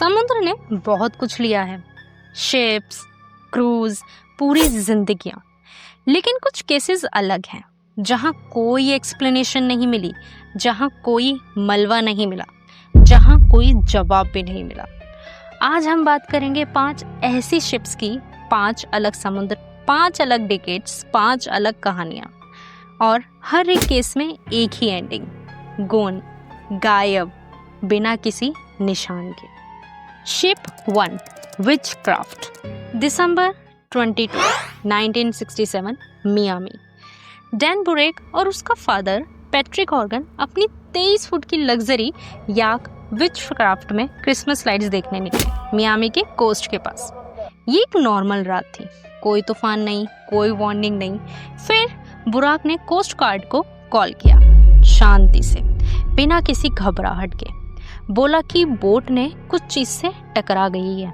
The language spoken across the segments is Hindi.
समुद्र ने बहुत कुछ लिया है, शिप्स, क्रूज, पूरी जिंदगियां। लेकिन कुछ केसेस अलग हैं, जहां कोई एक्सप्लेनेशन नहीं मिली, जहां कोई मलबा नहीं मिला, जहां कोई जवाब भी नहीं मिला। आज हम बात करेंगे 5 ऐसी शिप्स की, 5 अलग समुद्र, 5 अलग डिकेड्स, 5 अलग कहानियां, और हर एक केस में एक ही एंडिंग, गोन, गायब, बिना किसी निशान के। शिप 1, विचक्राफ्ट, दिसंबर 22, 1967, मियामी। डैन बुरेक और उसका फादर पैट्रिक हॉर्गन अपनी 23 फुट की लग्जरी याक विचक्राफ्ट में क्रिसमस लाइट्स देखने निकले मियामी के कोस्ट के पास। ये एक नॉर्मल रात थी, कोई तूफान नहीं, कोई वार्निंग नहीं। फिर बुराक ने कोस्ट गार्ड को कॉल किया, शांति से, बिना किसी घबराहट के। बोला कि बोट ने कुछ चीज से टकरा गई है,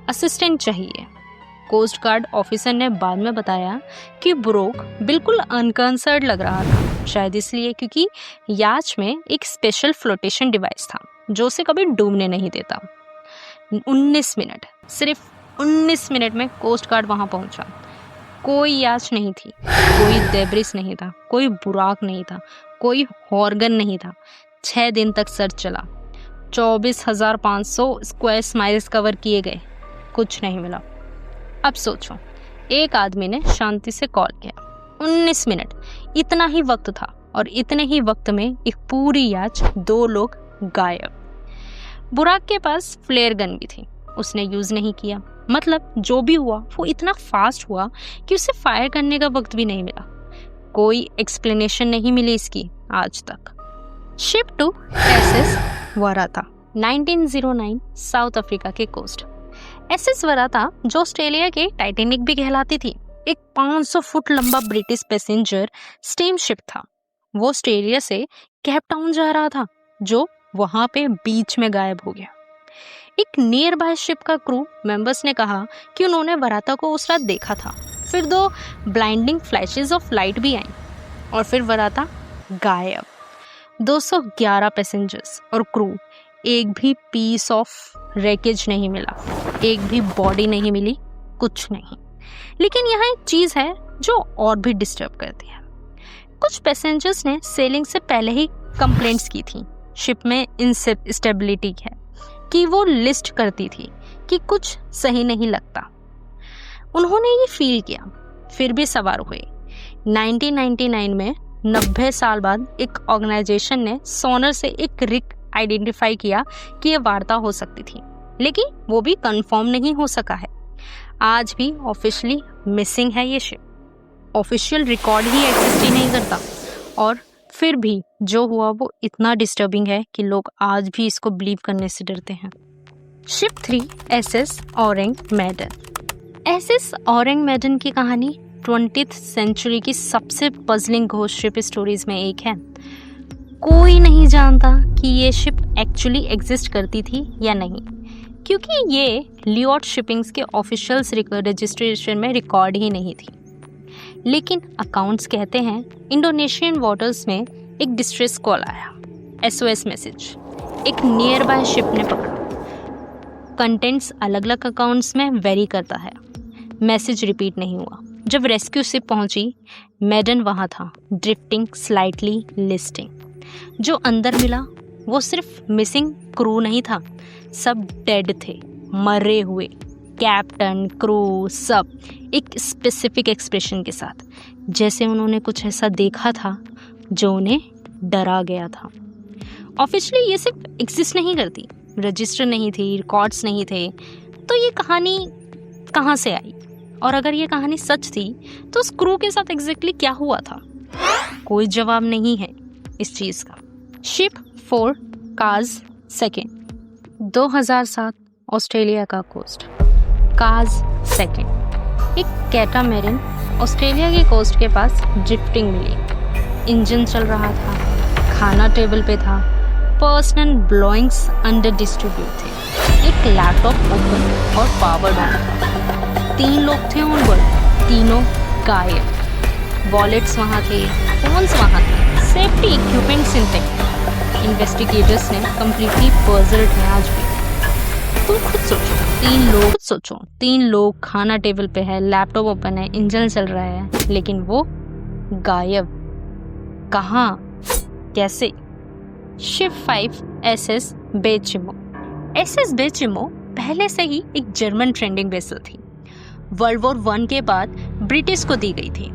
असिस्टेंट चाहिए। कोस्ट गार्ड ऑफिसर ने बाद में बताया कि बुरोक बिल्कुल अनकंसर्न लग रहा था, शायद इसलिए क्योंकि याच में एक स्पेशल फ्लोटेशन डिवाइस था जो उसे कभी डूबने नहीं देता। 19 मिनट, सिर्फ 19 मिनट में कोस्ट गार्ड वहां पहुंचा। कोई याच नहीं थी, कोई डेब्रिस नहीं था, कोई बुराक नहीं था, कोई हॉर्गन नहीं था। 6 दिन तक सर्च चला, 24,500 स्क्वायर माइल्स कवर किए गए, कुछ नहीं मिला। अब सोचो, एक आदमी ने शांति से कॉल किया, 19 मिनट, इतना ही वक्त था, और इतने ही वक्त में एक पूरी याच, 2 लोग गायब। बुराक के पास फ्लेयर गन भी थी, उसने यूज नहीं किया। मतलब जो भी हुआ वो इतना फास्ट हुआ कि उसे फायर करने का वक्त भी नहीं मिला। कोई एक्सप्लेनेशन नहीं मिली इसकी आज तक। शिप 2, एसएस वराता, 1909, साउथ अफ्रीका के कोस्ट। एसएस वराता, जो ऑस्ट्रेलिया के टाइटैनिक भी कहलाती थी, एक 500 फुट लंबा ब्रिटिश पैसेंजर स्टीमशिप था। वो ऑस्ट्रेलिया से केप टाउन जा रहा था, जो वहां पे बीच में गायब हो गया। एक नियर बाय शिप का क्रू मेंबर्स ने कहा कि उन्होंने वराता को उस रात देखा था। फिर 2 ब्लाइंडिंग फ्लैशेस ऑफ लाइट भी आईं, और फिर वराता गायब। 211 पैसेंजर्स और क्रू, एक भी पीस ऑफ रेकेज नहीं मिला, एक भी बॉडी नहीं मिली, कुछ नहीं। लेकिन यहाँ एक चीज है जो और भी डिस्टर्ब करती है। कुछ पैसेंजर्स ने सेलिंग से पहले ही कंप्लेंट्स की थी, शिप में इंस्टेबिलिटी है, कि वो लिस्ट करती थी कि कुछ सही नहीं लगता। उन्होंने ये फील किया, फिर भी सवार हुए। 1999 में 90 साल बाद एक ऑर्गेनाइजेशन ने सोनर से एक रिग आइडेंटिफाई किया कि ये वार्ता हो सकती थी, लेकिन वो भी कंफर्म नहीं हो सका है। आज भी ऑफिशियली मिसिंग है ये शिप, ऑफिशियल रिकॉर्ड ही एग्जिस्ट ही नहीं करता। और फिर भी जो हुआ वो इतना डिस्टर्बिंग है कि लोग आज भी इसको बिलीव करने से डरते हैं। Ship 3, SS Ourang Medan. SS Ourang Medan की कहानी 20th सेंचुरी की सबसे पजलिंग घोस्ट शिप स्टोरीज में एक है। कोई नहीं जानता कि ये शिप एक्चुअली एग्जिस्ट करती थी या नहीं, क्योंकि ये लियोट शिपिंग्स के ऑफिशियल रजिस्ट्रेशन में रिकॉर्ड ही नहीं थी। लेकिन अकाउंट्स कहते हैं इंडोनेशियन वाटर्स में एक डिस्ट्रेस कॉल आया, एसओएस मैसेज, एक नियर बाय शिप ने पकड़ा। कंटेंट्स अलग अलग अकाउंट्स में वेरी करता है, मैसेज रिपीट नहीं हुआ। जब रेस्क्यू शिप पहुंची, मैडन वहां था, ड्रिफ्टिंग स्लाइटली लिस्टिंग। जो अंदर मिला वो सिर्फ मिसिंग क्रू नहीं था, सब डेड थे, मरे हुए, कैप्टन, क्रू, सब एक स्पेसिफिक एक्सप्रेशन के साथ, जैसे उन्होंने कुछ ऐसा देखा था जो उन्हें डरा गया था। ऑफिशियली ये सिर्फ एग्जिस्ट नहीं करती, रजिस्टर नहीं थी, रिकॉर्ड्स नहीं थे, तो ये कहानी कहाँ से आई? और अगर ये कहानी सच थी तो उस क्रू के साथ एग्जैक्टली क्या हुआ था? कोई जवाब नहीं है इस चीज का। शिप 4, काज सेकेंड, 2007, ऑस्ट्रेलिया का कोस्ट। काज सेकेंड, एक कैटामैरिन ऑस्ट्रेलिया के कोस्ट के पास ड्रिफ्टिंग मिली। इंजन चल रहा था, खाना टेबल पे था, पर्सनल ब्लोइंग्स अंडर डिस्ट्रीब्यूट थे, एक लैपटॉप ओपन और पावर ऑन था। 3 लोग थे ऑन बोर्ड, तीनों गायब। वॉलेट्स वहाँ थे, फोन्स वहाँ थे, सेफ्टी इक्विपमेंट्स इंटैक्ट। इन्वेस्टिगेटर्स ने कंप्लीटली पजल्ड हैं आज भी। तीन लोग, खाना टेबल पे है, लैपटॉप ओपन है, इंजन चल रहा है, लेकिन वो गायब। कहाँ, कैसे? Ship 5 SS बेचिमो। SS बेचिमो पहले से ही एक जर्मन ट्रेंडिंग वेसल थी। वर्ल्ड वॉर 1 के बाद ब्रिटिश को दी गई थी।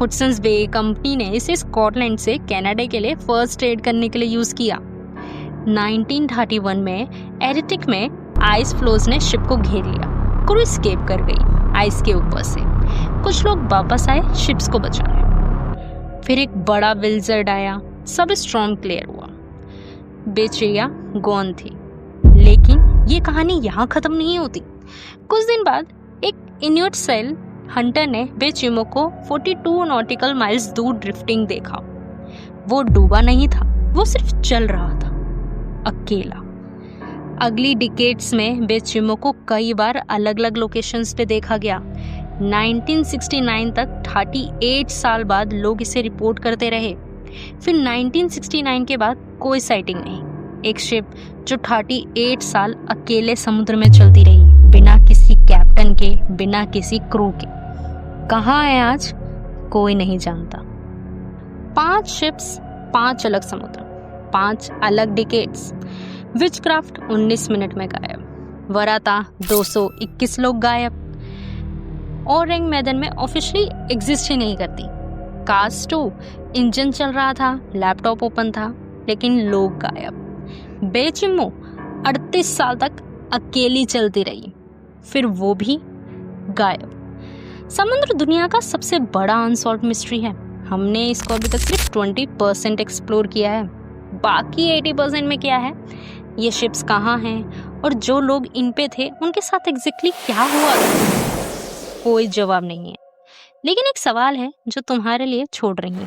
हुडसन्स बे कंपनी ने इसे स्कॉटलैंड से कनाडा के लिए फर्स्ट ट्रेड करने के लिए यूज किया। 1931 में एरिटिक में आइस फ्लोज ने शिप को घेर लिया। क्रू एस्केप कर गई आइस के ऊपर से। कुछ लोग वापस आए शिप्स को बचाने। फिर एक बड़ा विल्जर्ड आया, सब स्टॉर्म क्लियर हुआ। बेचिया गॉन थी, लेकिन ये कहानी यहाँ खत्म नहीं होती। कुछ दिन बाद एक इन्यूट सेल हंटर ने बेचिमो को 42 नॉटिकल माइल्स दूर ड्रिफ्टिंग देखा। वो डूबा नहीं था, वो सिर्फ चल रहा था, अकेला। अगली डिकेड्स में बेचिमो को कई बार अलग अलग लोकेशंस पे देखा गया। 1969 तक 38 साल बाद लोग इसे रिपोर्ट करते रहे। फिर 1969 के बाद कोई साइटिंग नहीं। एक शिप जो 38 साल अकेले समुद्र में चलती रही, बिना किसी कैप्टन के, बिना किसी क्रू के। कहाँ है आज, कोई नहीं जानता। 5 शिप्स, 5 अलग समुद्र, 5 अलग डिकेड्स। विचक्राफ्ट 19 मिनट में गायब। वराता 221 लोग गायब। और रिंग मैदान में ऑफिशियली एग्जिस्ट ही नहीं करती। कास्ट 2 इंजन चल रहा था, लैपटॉप ओपन था, लेकिन लोग गायब। बेचिमो 38 साल तक अकेली चलती रही, फिर वो भी गायब। समुद्र दुनिया का सबसे बड़ा अनसॉल्व मिस्ट्री है। हमने इसको अभी तक सिर्फ 20% एक्सप्लोर किया है। बाकी 80% में क्या है, ये शिप्स कहाँ हैं और जो लोग इन पे थे उनके साथ एग्जैक्टली क्या हुआ, कोई जवाब नहीं है। लेकिन एक सवाल है जो तुम्हारे लिए छोड़ रही हूँ।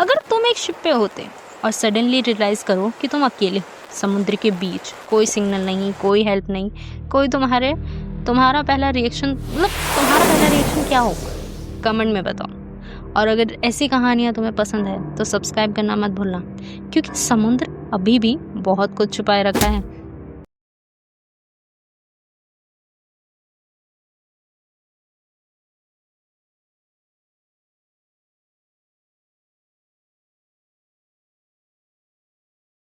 अगर तुम एक शिप पे होते और सडनली रियलाइज करो कि तुम अकेले समुद्र के बीच, कोई सिग्नल नहीं, कोई हेल्प नहीं, कोई तुम्हारा पहला रिएक्शन क्या होगा? कमेंट में बताओ। और अगर ऐसी कहानियाँ तुम्हें पसंद है तो सब्सक्राइब करना मत भूलना, क्योंकि समुद्र अभी भी बहुत कुछ छुपाए रखा है।